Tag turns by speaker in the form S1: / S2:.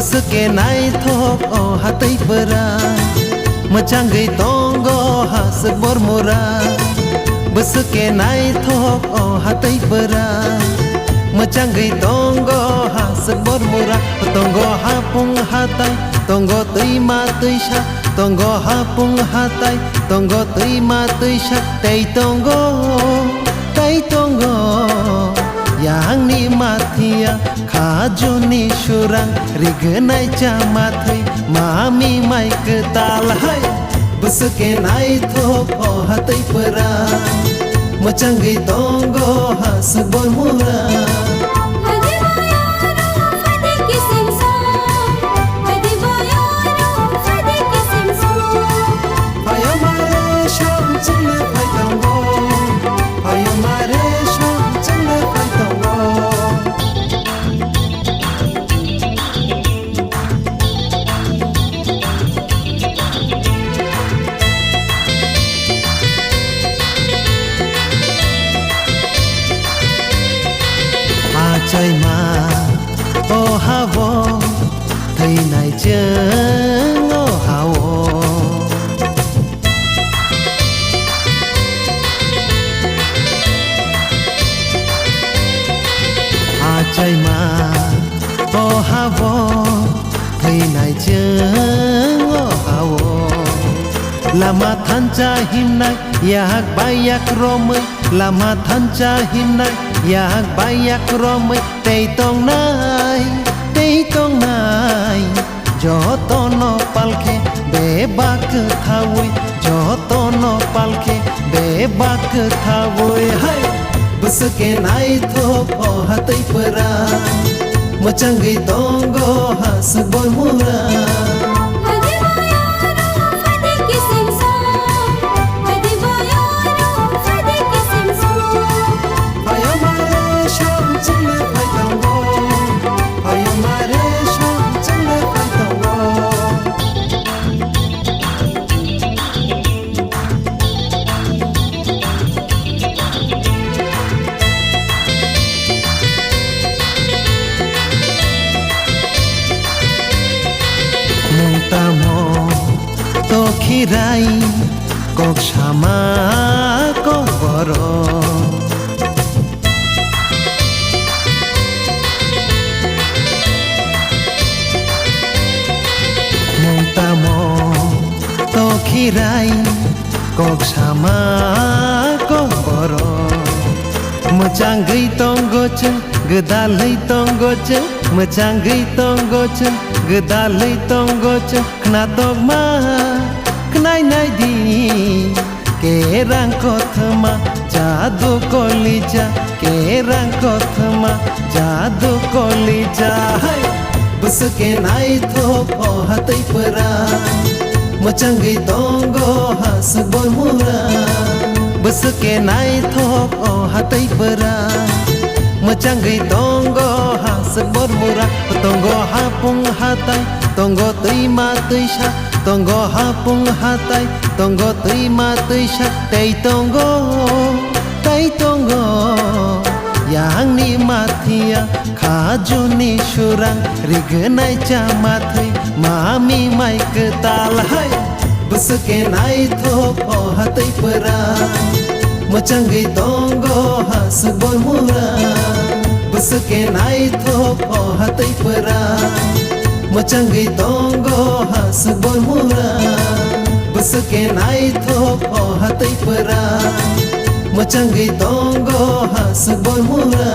S1: bus ke nai thok o hatai pera machangai tongo ha sebor mura bus ke nai thok o hatai pera machangai tongo ha sebor mura tongo ha pung hatai tongo tui ma tui sha tongo ha pung hatai tongo tui ma tui sha tai tongo yang ni mathia khajuni surang rignai chamathai mami mai ketal hai bus ke nai thok o hatai pera machangai tongo ha sebor mura trời mà ô ha vô thầy này chớ ô ha vô trời mà ô ha vô thầy này chớ ô ha vô lama than cha him nai yak bayak romai lama than cha him nai yak bayak romai tei tong nai joto no palke be bak thawui joto no palke be bak thawui hai bus ke nai thok o hatai pera machangai tongo ha sebor mura to khirai kok sama kok boro mong tamo to khirai kok sama kok boro machangai tongo chen gedalai tongo chen machangai tongo chen gedalai tongo chen kna dogma knai nai di kerang kothma jadu kolija kerang kothma jadu kolija hai bus ke nai thok o hatai pera machangai tongo ha sebor mura bus ke nai thok o hatai pera machangai tongo ha sebor mura tongo ha pung hatai tongo tui ma tui sha tongo ha pung hatai tongo tui ma tui sha tai tongo yang ni mathia khajuni surang rignai chamathai mami mai ketal hai bus ke nai thok o hatai pera machangai tongo ha sebor mura bus ke nai thok o hatai pera machangai tongo ha sebor mura bus ke nai thok o hatai pera machangai tongo ha sebor mura